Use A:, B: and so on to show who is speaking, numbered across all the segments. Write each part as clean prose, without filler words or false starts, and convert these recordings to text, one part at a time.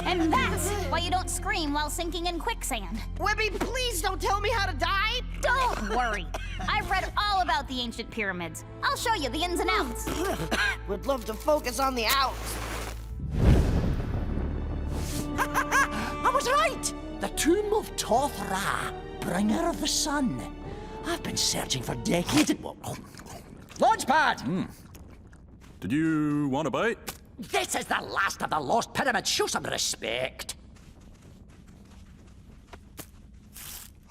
A: And that's why you don't scream while sinking in quicksand.
B: Webby, please don't tell me how to die!
A: Don't worry. I've read all about the ancient pyramids. I'll show you the ins and outs.
B: Would love to focus on the outs.
C: I was right! The tomb of Toth-Ra, bringer of the sun. I've been searching for decades. Launchpad!
D: Did you want a bite?
C: This is the last of the lost pyramids. Show some respect.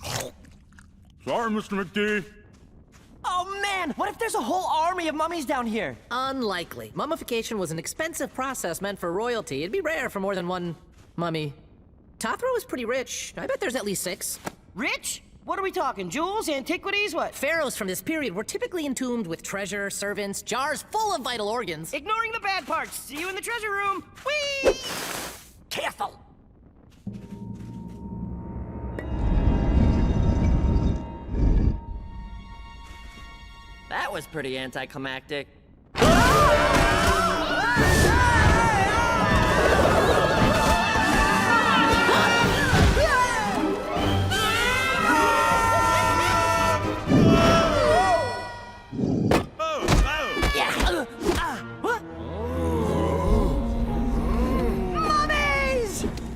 D: Sorry, Mr. McD.
B: Oh man, what if there's a whole army of mummies down here?
E: Unlikely. Mummification was an expensive process meant for royalty. It'd be rare for more than one mummy. Toth-Ra was pretty rich. I bet there's at least 6.
B: Rich? What are we talking? Jewels, antiquities, what?
E: Pharaohs from this period were typically entombed with treasure, servants, jars full of vital organs.
B: Ignoring the bad parts. See you in the treasure room. Whee!
C: Careful!
B: That was pretty anticlimactic.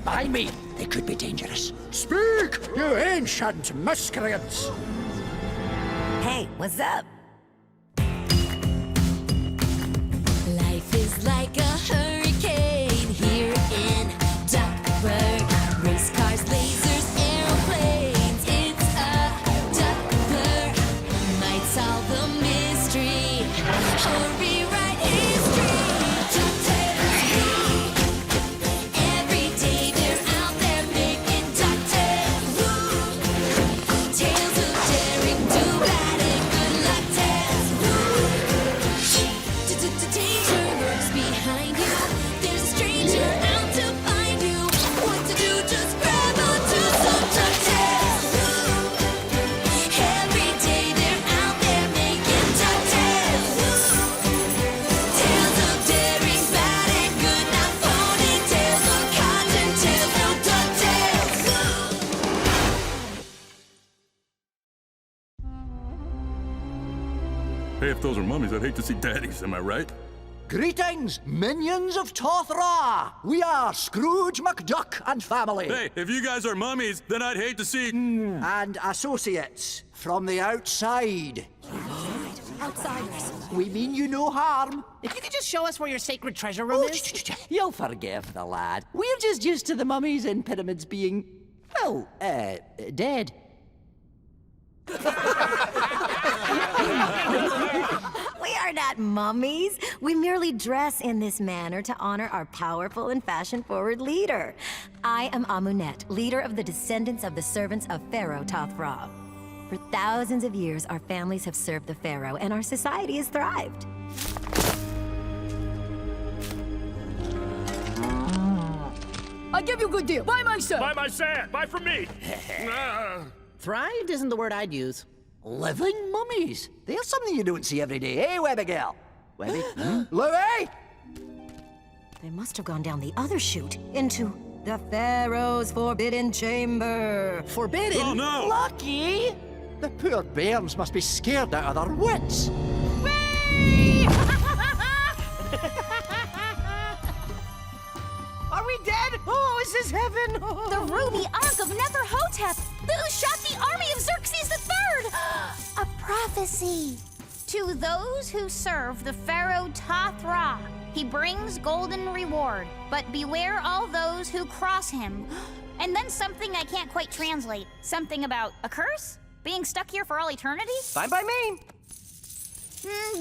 C: Behind me, they could be dangerous. Speak, you ancient miscreants!
F: Hey, what's up? Life is like a hurricane here in Duckburg. Race cars, lasers, aeroplanes. It's a Duckburg. Might solve the mystery or rewrite history. DuckTales. Every day they're out there making DuckTales. Tales of daring, do bad and good luck tales. Danger lurks behind you. There's a stranger out to find you. What to do? Just grab onto some DuckTales. Every day they're out there making DuckTales. Tales of daring, bad and good, not phony tales or cotton tales. No DuckTales.
D: Hey, if those are mummies, I'd hate to see daddies, am I right?
C: Greetings, minions of Toth-Ra! We are Scrooge McDuck and family.
D: Hey, if you guys are mummies, then I'd hate to see...
C: And associates from the outside.
F: Outsiders.
C: We mean you no harm.
E: If you could just show us where your sacred treasure room is.
C: You'll forgive the lad. We're just used to the mummies in pyramids being, well, dead.
F: We are not mummies. We merely dress in this manner to honor our powerful and fashion-forward leader. I am Amunet, leader of the descendants of the servants of Pharaoh Toth-Ra. For thousands of years, our families have served the Pharaoh, and our society has thrived.
G: I give you a good deal. Buy my son.
H: Buy my sand! Buy from me!
E: Thrived isn't the word I'd use.
C: Living mummies. They're something you don't see every day. Hey, Webby girl. Webby? Louie?
F: They must have gone down the other chute into the Pharaoh's forbidden chamber.
E: Forbidden?
D: Oh, no!
C: Lucky! The poor bairns must be scared out of their wits.
B: Are we dead? Oh, is this heaven?
A: The ruby Ankh of Neferhotep, who shot the army of Xerxes III. A prophecy. To those who serve the pharaoh Toth-Ra, he brings golden reward, but beware all those who cross him. And then something I can't quite translate. Something about a curse? Being stuck here for all eternity?
B: Fine by me.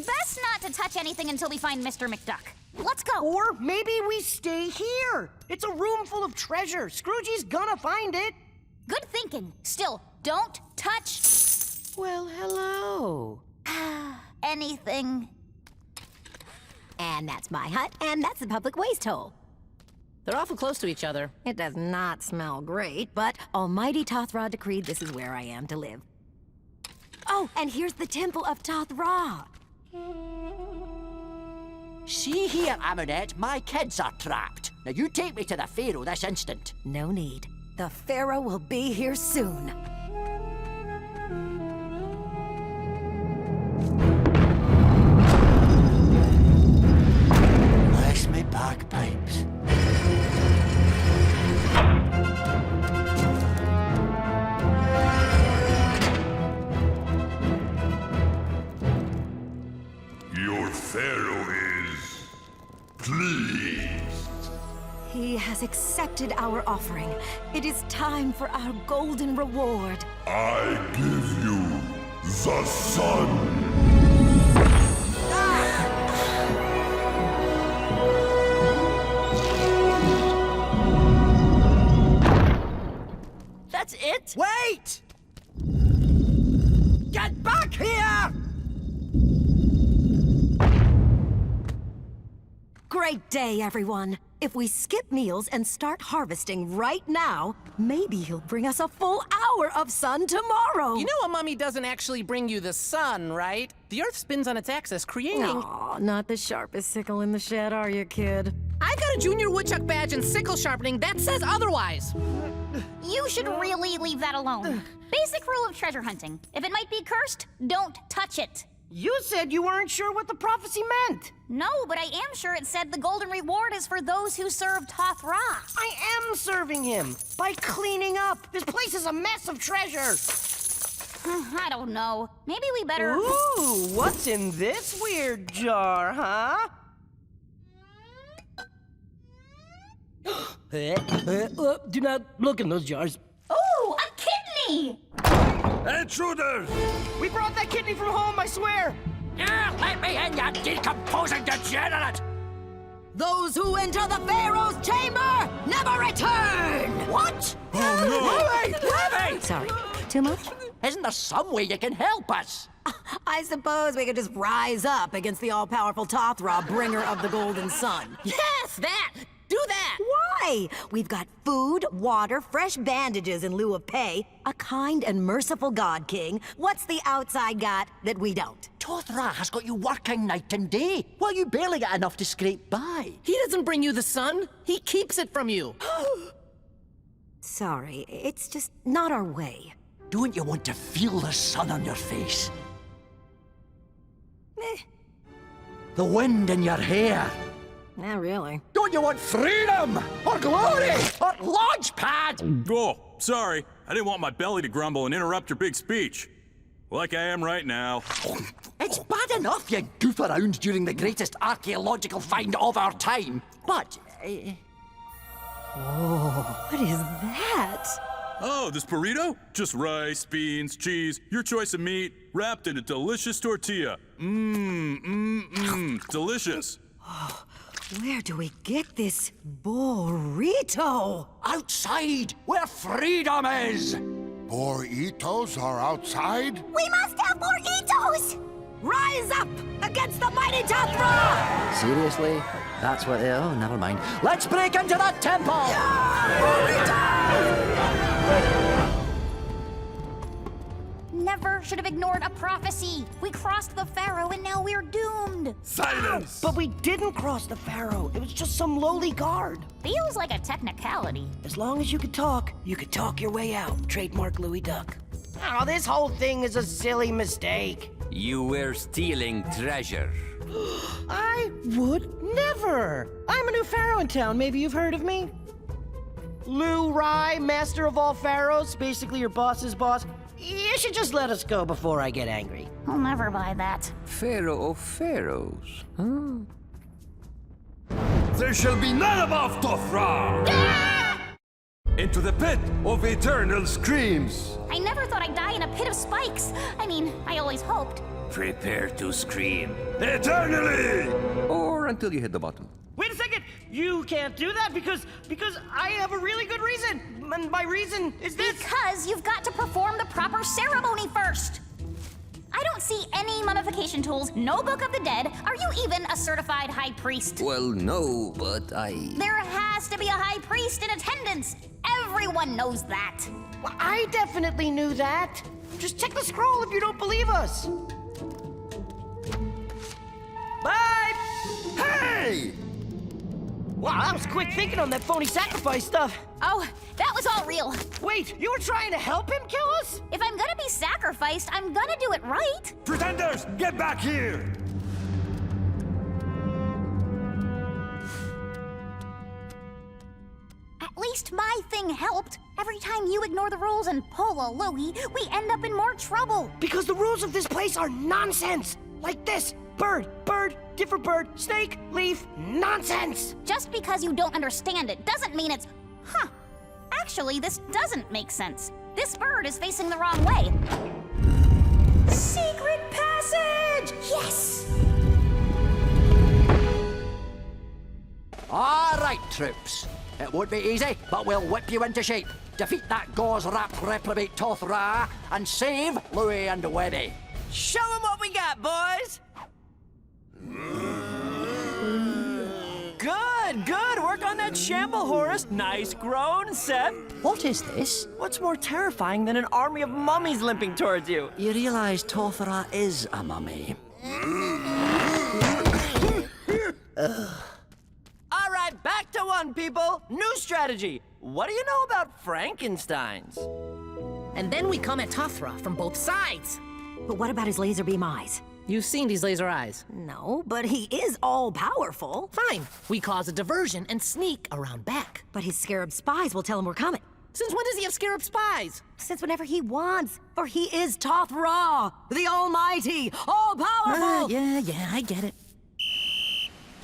A: Best not to touch anything until we find Mr. McDuck. Let's go.
B: Or maybe we stay here. It's a room full of treasure. Scroogie's gonna find it.
A: Good thinking. Still, don't touch
E: Well, hello.
A: anything.
F: And that's my hut, and that's the public waste hole.
E: They're awful close to each other.
F: It does not smell great, but Almighty Toth-Ra decreed this is where I am to live. Oh, and here's the Temple of Toth-Ra.
C: See here, Amunet, my kids are trapped. Now you take me to the pharaoh this instant.
F: No need. The pharaoh will be here soon.
C: Bless me bagpipes.
H: Your pharaoh is pleased.
F: He has accepted our offering. It is time for our golden reward.
H: I give you the sun.
C: That's it?
B: Wait! Get back here!
F: Great day, everyone. If we skip meals and start harvesting right now, maybe he'll bring us a full hour of sun tomorrow.
E: You know a mummy doesn't actually bring you the sun, right? The Earth spins on its axis, creating...
F: Aw, not the sharpest sickle in the shed, are you, kid?
E: I've got a junior woodchuck badge in sickle sharpening that says otherwise.
A: You should really leave that alone. Basic rule of treasure hunting. If it might be cursed, don't touch it.
B: You said you weren't sure what the prophecy meant.
A: No, but I am sure it said the golden reward is for those who serve Toth-Ra.
B: I am serving him by cleaning up. This place is a mess of treasure.
A: I don't know. Maybe we better...
B: Ooh, what's in this weird jar, huh? Do not look in those jars.
A: Ooh, a kidney!
D: Intruders!
B: We brought that kidney from home, I swear.
C: Yeah, let me in, you decomposing degenerate!
F: Those who enter the pharaoh's chamber never return!
C: What?
D: Oh,
C: Webby! Webby!
F: Sorry, too much?
C: Isn't there some way you can help us?
F: I suppose we could just rise up against the all-powerful Toth-Ra, bringer of the golden sun.
E: Yes, that! Do that!
F: Why? We've got food, water, fresh bandages in lieu of pay, a kind and merciful God King. What's the outside got that we don't?
C: Toth-Ra has got you working night and day, while you barely get enough to scrape by.
E: He doesn't bring you the sun. He keeps it from you.
F: Sorry, it's just not our way.
C: Don't you want to feel the sun on your face? The wind in your hair?
F: Not really.
C: Don't you want freedom? Or glory? Or Launchpad?
D: Oh, sorry. I didn't want my belly to grumble and interrupt your big speech. Like I am right now.
C: It's bad enough you goof around during the greatest archaeological find of our time. But...
F: What is that?
D: Oh, this burrito? Just rice, beans, cheese, your choice of meat, wrapped in a delicious tortilla. Delicious.
F: Where do we get this burrito?
C: outside, where freedom is!
H: Burritos are outside?
F: We must have burritos! Rise up against the mighty Toth-Ra!
C: Seriously? That's what they... Oh, never mind. Let's break into that temple!
A: Never should have ignored a prophecy. We crossed the pharaoh and now we're doomed.
D: Silence!
B: But we didn't cross the pharaoh. It was just some lowly guard.
A: Feels like a technicality.
B: As long as you could talk your way out. Trademark Louie Duck. Oh, this whole thing is a silly mistake.
I: You were stealing treasure.
B: I would never. I'm a new pharaoh in town. Maybe you've heard of me? Lou Rye, master of all pharaohs, basically your boss's boss. You should just let us go before I get angry.
A: I'll never buy that.
I: Pharaoh of pharaohs. Huh?
H: There shall be none above Toth-Ra! Into the pit of eternal screams!
A: I never thought I'd die in a pit of spikes. I mean, I always hoped.
I: Prepare to scream.
H: Eternally!
I: Or until you hit the bottom.
B: Wait a second! You can't do that because I have a really good reason. And my reason is this.
A: Because you've got to perform the proper ceremony first. I don't see any mummification tools, no Book of the Dead. Are you even a certified high priest?
I: Well, no, but I...
A: There has to be a high priest in attendance. Everyone knows that.
B: Well, I definitely knew that. Just check the scroll if you don't believe us. Bye! Hey! Wow, that was quick thinking on that phony sacrifice stuff.
A: Oh, that was all real.
B: Wait, you were trying to help him kill us?
A: If I'm gonna be sacrificed, I'm gonna do it right.
H: Pretenders, get back here!
A: At least my thing helped. Every time you ignore the rules and pull a Louie, we end up in more trouble.
B: Because the rules of this place are nonsense. Like this. Bird, different bird, snake, leaf, nonsense.
A: Just because you don't understand it doesn't mean it's... Huh. Actually, this doesn't make sense. This bird is facing the wrong way. Secret passage! Yes!
C: All right, troops. It won't be easy, but we'll whip you into shape. Defeat that gauze-wrapped reprobate Toth-Ra and save Louie and Webby.
B: Show him what we got, boys. Good. Work on that shamble, Horace. Nice grown, Seth.
C: What is this?
B: What's more terrifying than an army of mummies limping towards you?
C: You realize Toth-Ra is a mummy.
B: All right, back to one, people. New strategy. What do you know about Frankensteins?
E: And then we come at Toth-Ra from both sides.
F: But what about his laser beam eyes?
E: You've seen these laser eyes.
F: No, but he is all-powerful.
E: Fine. We cause a diversion and sneak around back.
F: But his scarab spies will tell him we're coming.
E: Since when does he have scarab spies?
F: Since whenever he wants. For he is Toth-Ra, the almighty, all-powerful!
E: Yeah, I get it.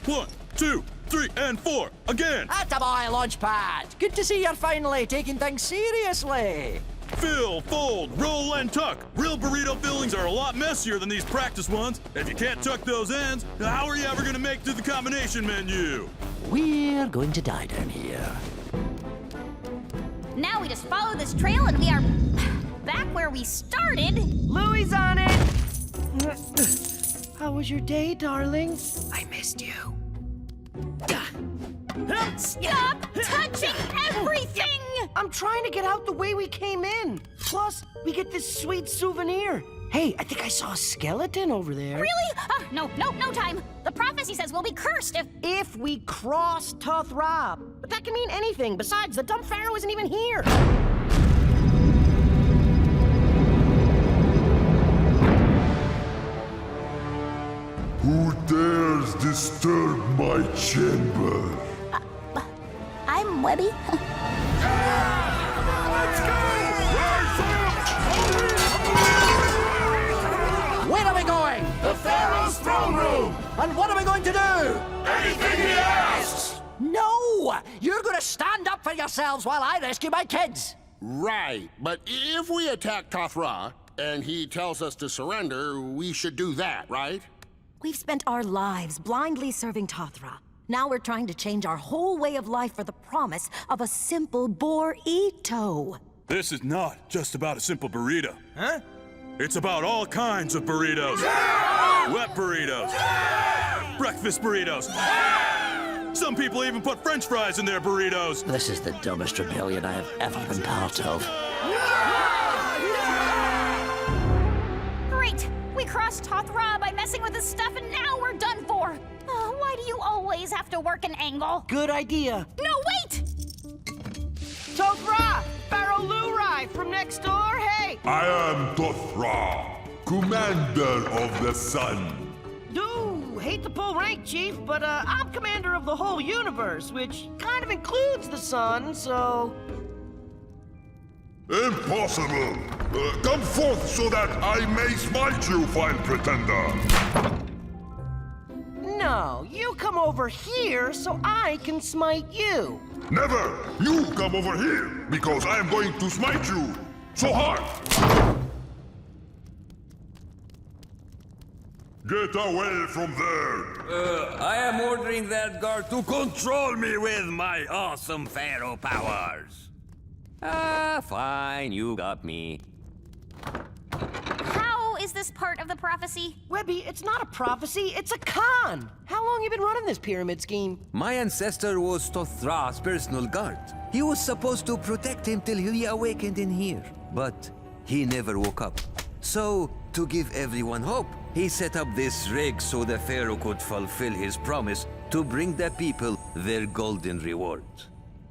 D: 1, 2, 3, and 4. Again.
C: Attaboy, Launchpad. Good to see you're finally taking things seriously.
D: Fill, fold, roll, and tuck. Real burrito fillings are a lot messier than these practice ones. If you can't tuck those ends, how are you ever gonna make it to the combination menu?
C: We're going to die down here.
A: Now we just follow this trail and we are back where we started.
B: Louie's on it. How was your day, darling?
F: I missed you.
A: Stop touching everything!
B: I'm trying to get out the way we came in. Plus, we get this sweet souvenir. Hey, I think I saw a skeleton over there.
A: Really? No time. The prophecy says we'll be cursed
B: If we cross Toth-Ra. But that can mean anything. Besides, the dumb pharaoh isn't even here.
H: Who dares disturb my chamber?
A: I'm Webby.
H: Let's go!
C: Where are we going?
H: The Pharaoh's throne room!
C: And what are we going to do?
H: Anything he asks!
C: No! You're going to stand up for yourselves while I rescue my kids.
J: Right, but if we attack Toth-Ra and he tells us to surrender, we should do that, right?
F: We've spent our lives blindly serving Toth-Ra. Now we're trying to change our whole way of life for the promise of a simple burrito.
D: This is not just about a simple burrito. Huh? It's about all kinds of burritos. Wet burritos. Breakfast burritos. Some people even put French fries in their burritos.
C: This is the dumbest rebellion I have ever been part of.
A: Great! We crossed Toth-Ra by messing with his stuff and now we're done for. Why do you always have to work an angle?
B: Good idea.
A: No, wait!
B: Toth-Ra! Pharaoh Louie from next door, hey!
H: I am Toth-Ra, commander of the sun.
B: Hate to pull rank, Chief, but I'm commander of the whole universe, which kind of includes the sun, so...
H: Impossible! Come forth so that I may smite you, fine pretender!
B: No, you come over here so I can smite you.
H: Never! You come over here, because I am going to smite you so hard! Get away from there!
I: I am ordering that guard to control me with my awesome pharaoh powers. Fine, you got me.
A: How is this part of the prophecy?
B: Webby, it's not a prophecy, it's a con! How long you been running this pyramid scheme?
I: My ancestor was Toth-Ra's personal guard. He was supposed to protect him till he awakened in here, but he never woke up. So, to give everyone hope, he set up this rig so the pharaoh could fulfill his promise to bring the people their golden reward.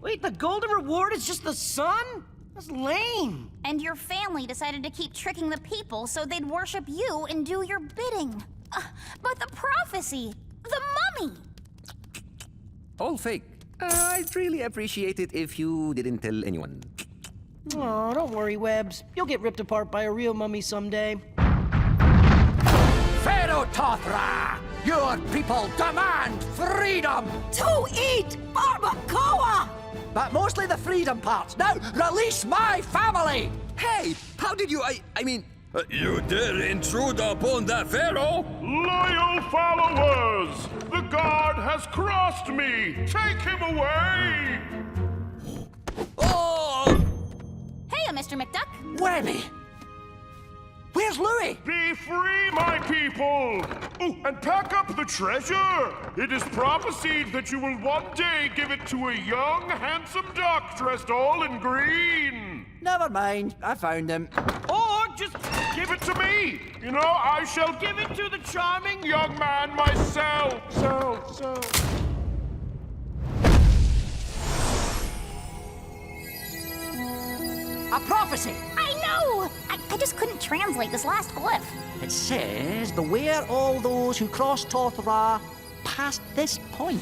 B: Wait, the golden reward is just the sun? That's lame.
A: And your family decided to keep tricking the people so they'd worship you and do your bidding. But the prophecy, the mummy.
I: All fake. I'd really appreciate it if you didn't tell anyone.
B: Oh, don't worry, Webbs. You'll get ripped apart by a real mummy someday.
C: Pharaoh Toth-Ra, your people demand freedom!
F: To eat barbacoa!
C: But mostly the freedom parts. Now, release my family!
I: Hey, how did you, I mean... you dare intrude upon the pharaoh?
K: Loyal followers! The guard has crossed me! Take him away!
I: Oh!
A: Hey, Mr. McDuck.
C: Webby! Where's Louie?
K: Be free, my people! Oh, and pack up the treasure! It is prophesied that you will one day give it to a young, handsome duck dressed all in green!
C: Never mind, I found him.
K: Or just give it to me! You know, I shall give it to the charming young man myself! So.
C: A prophecy!
A: I know! I just couldn't translate this last glyph.
C: It says, beware all those who cross Toth-Ra past this point.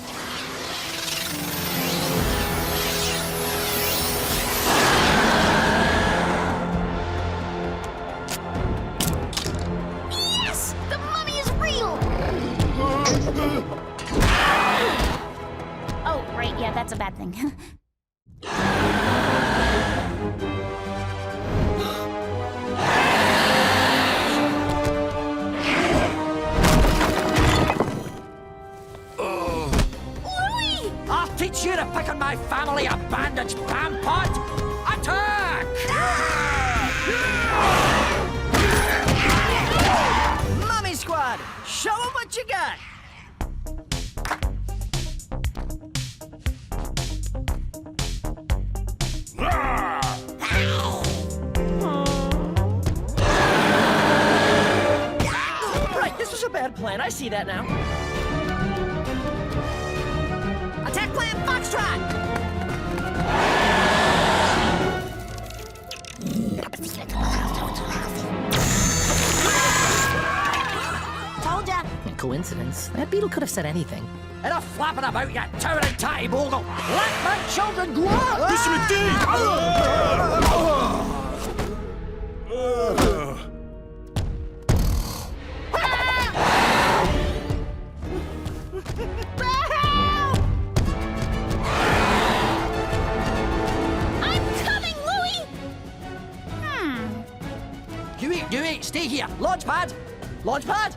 A: Yes! The mummy is real! Oh, right, yeah, that's a bad thing.
C: Teach you to pick on my family, a bandaged pampot! Attack!
B: Mummy Squad, show them what you got! Right, this was a bad plan. I see that now.
E: Attack plan Foxtrot!
F: Told ya.
E: Coincidence? That beetle could have said anything.
C: Enough flapping about, you towering tatty bogle! Let my children go!
D: Mr. McD!
C: Dewey, stay here. Launchpad! Launchpad?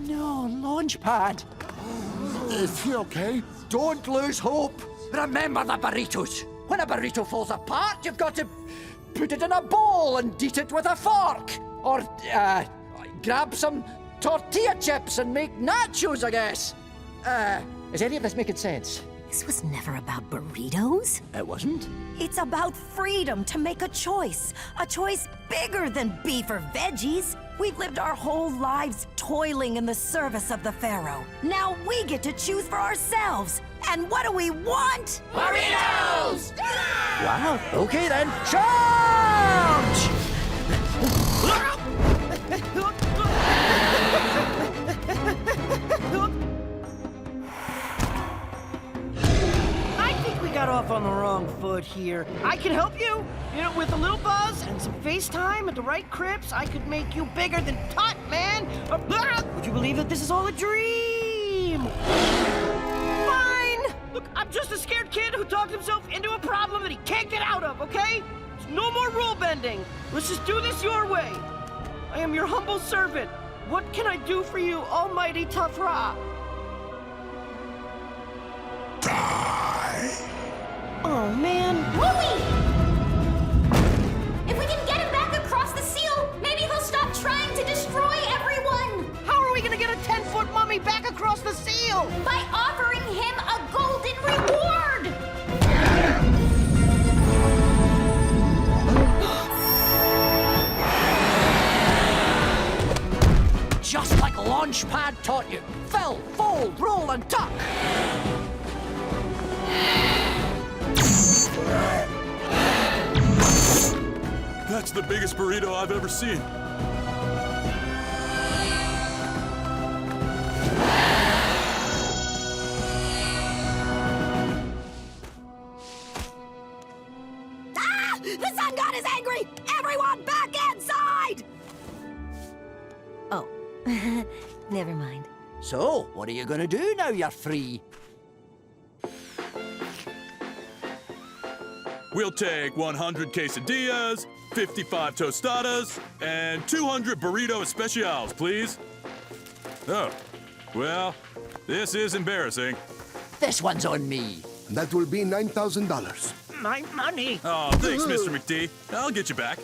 C: No, Launchpad.
J: Is he okay?
C: Don't lose hope. Remember the burritos. When a burrito falls apart, you've got to put it in a bowl and eat it with a fork. Or, grab some tortilla chips and make nachos, I guess. Is any of this making sense?
F: This was never about burritos.
C: It wasn't?
F: It's about freedom to make a choice bigger than beef or veggies. We've lived our whole lives toiling in the service of the pharaoh. Now we get to choose for ourselves. And what do we want?
C: Burritos! Wow, okay then. Charge!
B: Got off on the wrong foot here. I can help you. You know, with a little buzz and some FaceTime and the right crips, I could make you bigger than Tot, man. Would you believe that this is all a dream? Fine. Look, I'm just a scared kid who talked himself into a problem that he can't get out of, okay? There's no more rule bending. Let's just do this your way. I am your humble servant. What can I do for you, almighty Toth-Ra?
K: Die.
B: Oh, man.
A: Louie! If we can get him back across the seal, maybe he'll stop trying to destroy everyone!
B: How are we gonna get a 10-foot mummy back across the seal?
A: By offering him a golden reward!
C: Just like Launchpad taught you. Fill, fold, roll, and tuck.
D: That's the biggest burrito I've ever seen.
F: The sun god is angry! Everyone back inside! Oh, never mind.
C: So, what are you gonna do now you're free?
D: We'll take 100 quesadillas, 55 tostadas, and 200 burrito especials, please. Oh, well, this is embarrassing.
C: This one's on me.
J: That will be $9,000.
B: My money.
D: Oh, thanks, Mr. McD. I'll get you back.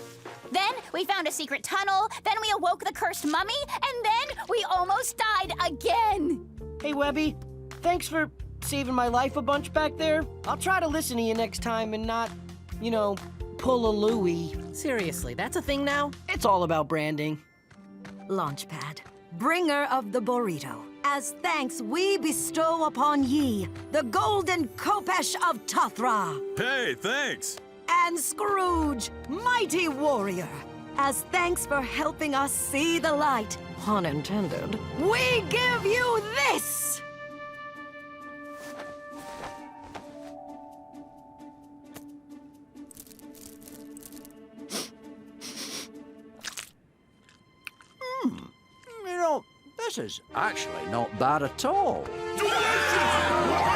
A: Then we found a secret tunnel, then we awoke the cursed mummy, and then we almost died again.
B: Hey, Webby. Thanks for saving my life a bunch back there. I'll try to listen to you next time and not, you know, pull a Louie.
E: Seriously, that's a thing now?
B: It's all about branding.
F: Launchpad, bringer of the burrito. As thanks, we bestow upon ye the golden khopesh of Toth-Ra.
D: Hey, thanks.
F: And Scrooge, mighty warrior. As thanks for helping us see the light, pun intended, we give you this!
C: You know, this is actually not bad at all.
K: Delicious!